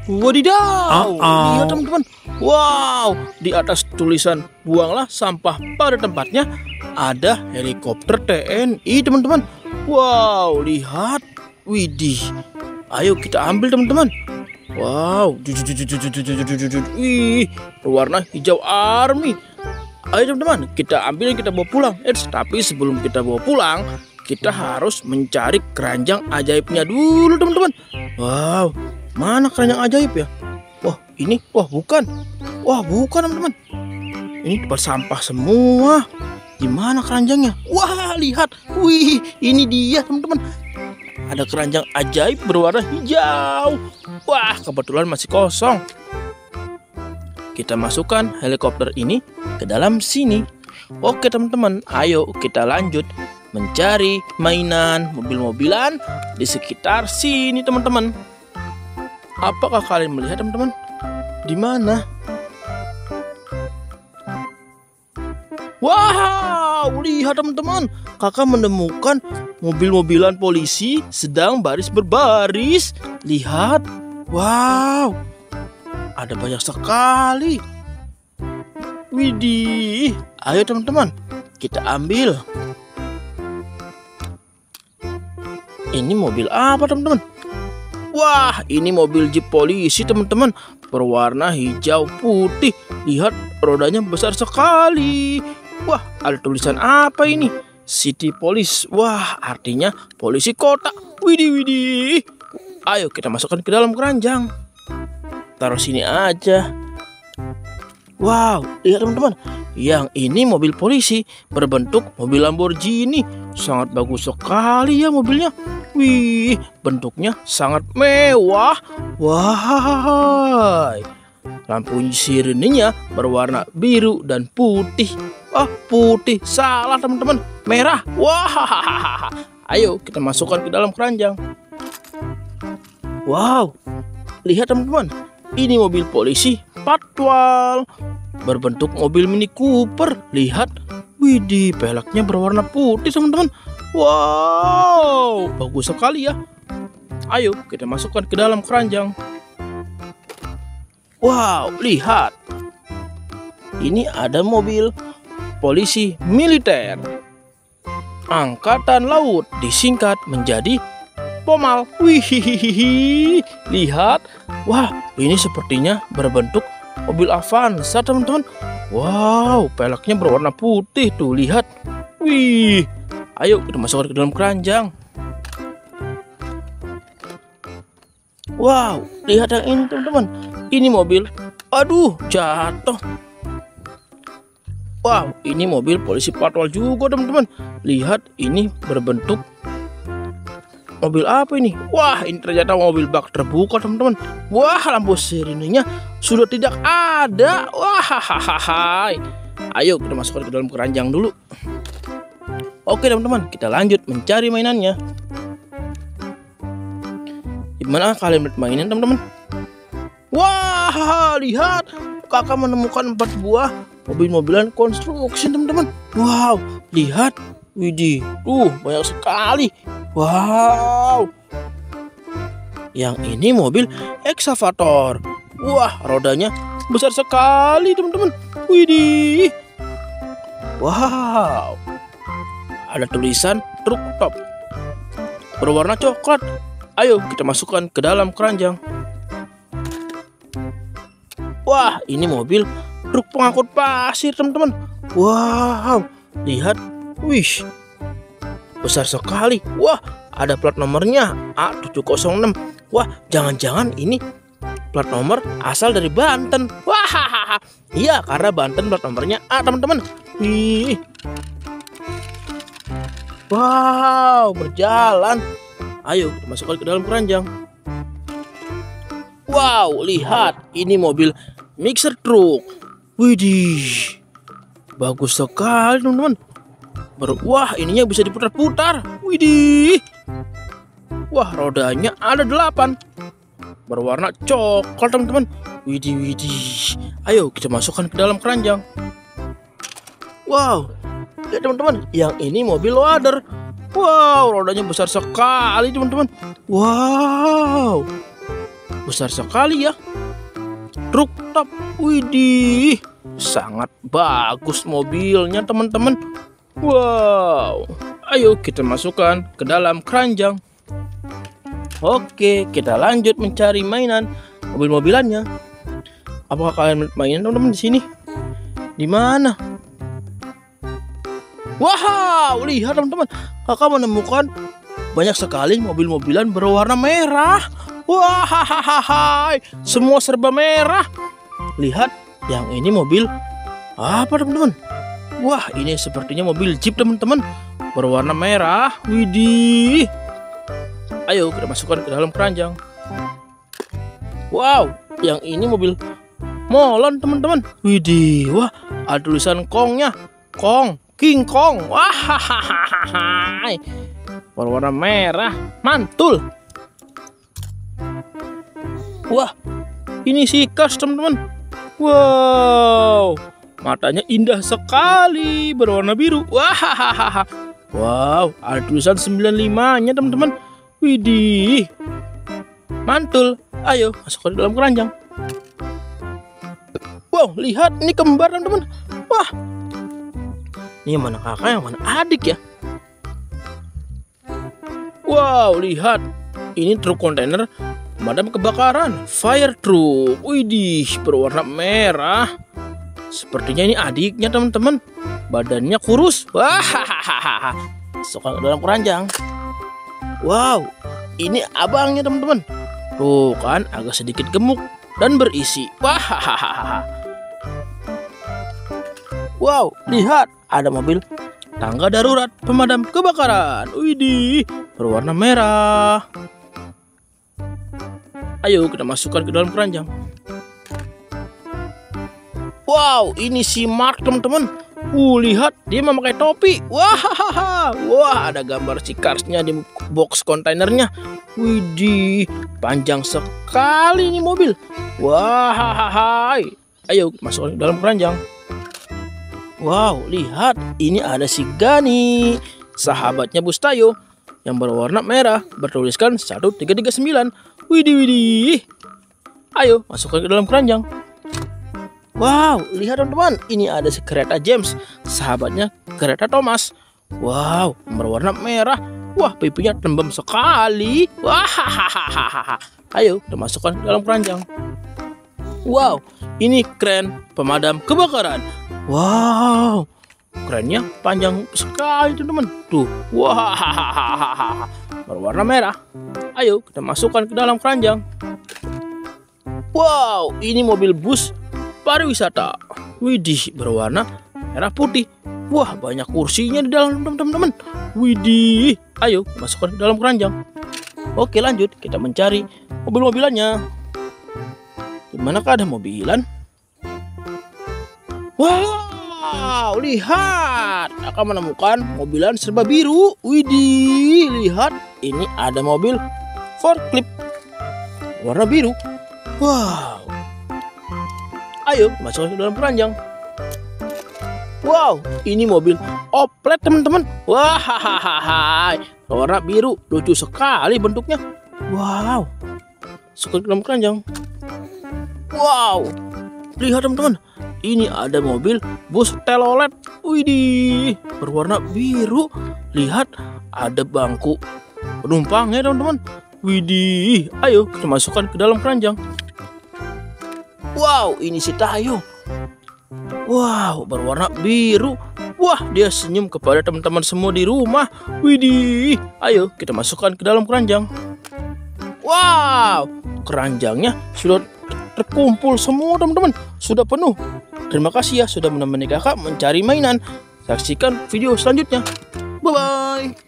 Wadidaw, lihat teman-teman. Wow, di atas tulisan buanglah sampah pada tempatnya ada helikopter TNI teman-teman. Wow, lihat. Widih. Ayo kita ambil teman-teman. Wow, wih, berwarna hijau army. Ayo teman-teman, kita ambil, kita bawa pulang. Tapi sebelum kita bawa pulang, kita harus mencari keranjang ajaibnya dulu teman-teman. Wow, mana keranjang ajaib ya? Wah, ini, bukan. Wah, bukan teman-teman. Ini tempat sampah semua. Gimana keranjangnya? Wah, lihat. Wih, ini dia teman-teman. Ada keranjang ajaib berwarna hijau. Wah, kebetulan masih kosong. Kita masukkan helikopter ini ke dalam sini. Oke teman-teman, ayo kita lanjut mencari mainan mobil-mobilan di sekitar sini teman-teman. Apakah kalian melihat teman-teman? Di mana? Wow, lihat teman-teman, kakak menemukan mobil-mobilan polisi sedang baris berbaris. Lihat, wow, ada banyak sekali. Widih, ayo teman-teman, kita ambil. Ini mobil apa teman-teman? Wah, ini mobil jeep polisi teman-teman, berwarna hijau putih. Lihat, rodanya besar sekali. Wah, ada tulisan apa ini? City Police. Wah, artinya polisi kota. Widih. Ayo kita masukkan ke dalam keranjang. Taruh sini aja. Wow, lihat teman-teman. Yang ini mobil polisi berbentuk mobil Lamborghini. Sangat bagus sekali ya mobilnya. Wih, bentuknya sangat mewah. Wah, lampu sirenenya berwarna biru dan putih. Putih, salah teman-teman, merah. Wah, ayo kita masukkan ke dalam keranjang. Wow, lihat teman-teman, ini mobil polisi patwal berbentuk mobil Mini Cooper. Lihat, widih, peleknya berwarna putih teman-teman. Wow, bagus sekali ya. Ayo kita masukkan ke dalam keranjang. Wow, lihat, ini ada mobil polisi militer angkatan laut, disingkat menjadi Pomal. Wih, lihat. Wah, ini sepertinya berbentuk mobil Avanza teman-teman. Wow, peleknya berwarna putih tuh, lihat. Wih, ayo kita masukkan ke dalam keranjang. Wow, lihat yang ini teman-teman. Ini mobil, aduh, jatuh. Wow, ini mobil polisi patwal juga teman-teman. Lihat, ini berbentuk mobil apa ini? Wah, ini ternyata mobil bak terbuka teman-teman. Wah, lampu sirenenya sudah tidak ada. Wah, hahaha. Ayo kita masukkan ke dalam keranjang dulu. Oke teman-teman, kita lanjut mencari mainannya. Gimana kalian mainan teman-teman? Wah, lihat, kakak menemukan 4 buah mobil-mobilan konstruksi teman-teman. Wow, lihat, widih, banyak sekali. Wow, yang ini mobil ekskavator. Wah, rodanya besar sekali teman-teman. Widih, wow, ada tulisan truk top berwarna coklat. Ayo kita masukkan ke dalam keranjang. Wah, ini mobil truk pengangkut pasir teman-teman. Wow, lihat, wih, besar sekali. Wah, ada plat nomornya A706. Wah, jangan-jangan ini plat nomor asal dari Banten. Wah, iya, karena Banten plat nomornya A teman-teman. Wih, wow, berjalan. Ayo kita masukkan ke dalam keranjang. Wow, lihat, ini mobil mixer truk. Widih, bagus sekali teman-teman. Wah, ininya bisa diputar-putar. Widih. Wah, rodanya ada 8. Berwarna coklat teman-teman. Widih. Ayo kita masukkan ke dalam keranjang. Wow, lihat teman-teman, yang ini mobil loader. Wow, rodanya besar sekali teman-teman. Wow, besar sekali ya. Truk top, widih, sangat bagus mobilnya teman-teman. Wow, ayo kita masukkan ke dalam keranjang. Oke, kita lanjut mencari mainan mobil-mobilannya. Apakah kalian mainan teman-teman di sini? Di mana? Wow, lihat teman-teman, kakak menemukan banyak sekali mobil-mobilan berwarna merah. Wah, semua serba merah. Lihat, yang ini mobil apa teman-teman? Wah, ini sepertinya mobil Jeep teman-teman, berwarna merah. Widih. Ayo kita masukkan ke dalam keranjang. Wow, yang ini mobil molen teman-teman. Widih, wah, ada tulisan Kongnya. Kong, King Kong. Wah, berwarna merah, mantul. Wah, ini si Cars teman-teman. Wow, matanya indah sekali, berwarna biru. Wah, wow, ada tulisan 95-nya teman-teman. Widih, mantul. Ayo masuk ke dalam keranjang. Wow, lihat ini kembar teman-teman. Wah, ini mana kakak yang mana adik ya? Wow, lihat ini truk kontainer pemadam kebakaran, fire truck. Widih, berwarna merah. Sepertinya ini adiknya teman-teman. Badannya kurus. Wah, masukkan ke dalam keranjang. Wow, ini abangnya teman-teman. Tuh kan, agak sedikit gemuk dan berisi. Wah, wow, lihat ada mobil tangga darurat pemadam kebakaran. Widih, berwarna merah. Ayo kita masukkan ke dalam keranjang. Wow, ini si Mark teman-teman. Lihat dia memakai topi. Wah, ada gambar si Cars-nya di box kontainernya. Widih, panjang sekali ini mobil. Wah, ayo masukkan ke dalam keranjang. Wow, lihat ini ada si Gani, sahabatnya Bustayo, yang berwarna merah, bertuliskan 1339. Widih. Ayo masukkan ke dalam keranjang. Wow, lihat teman-teman, ini ada si kereta James, sahabatnya kereta Thomas. Wow, berwarna merah. Wah, pipinya tembem sekali. Wah, ayo kita masukkan ke dalam keranjang. Wow, ini kren pemadam kebakaran. Wow, kerennya panjang sekali teman-teman. Tuh, wah, berwarna merah. Ayo kita masukkan ke dalam keranjang. Wow, ini mobil bus pariwisata. Widih, berwarna merah putih. Wah, banyak kursinya di dalam teman-teman. Widih, ayo masukkan ke dalam keranjang. Oke, lanjut kita mencari mobil-mobilannya. Dimanakah ada mobilan? Wow, lihat, akan menemukan mobilan serba biru. Widih, lihat, ini ada mobil forklift warna biru. Wow, ayo masuk ke dalam keranjang. Wow, ini mobil oplet teman-teman. Wah, warna biru, lucu sekali bentuknya. Wow, masuk ke dalam keranjang. Wow, lihat teman-teman, ini ada mobil bus telolet. Widih, berwarna biru. Lihat, ada bangku penumpangnya teman-teman. Widih, ayo kita masukkan ke dalam keranjang. Wow, ini si Tayo. Wow, berwarna biru. Wah, dia senyum kepada teman-teman semua di rumah. Widih, ayo kita masukkan ke dalam keranjang. Wow, keranjangnya sudah terkumpul semua teman-teman. Sudah penuh. Terima kasih ya sudah menemani kakak mencari mainan. Saksikan video selanjutnya. Bye-bye.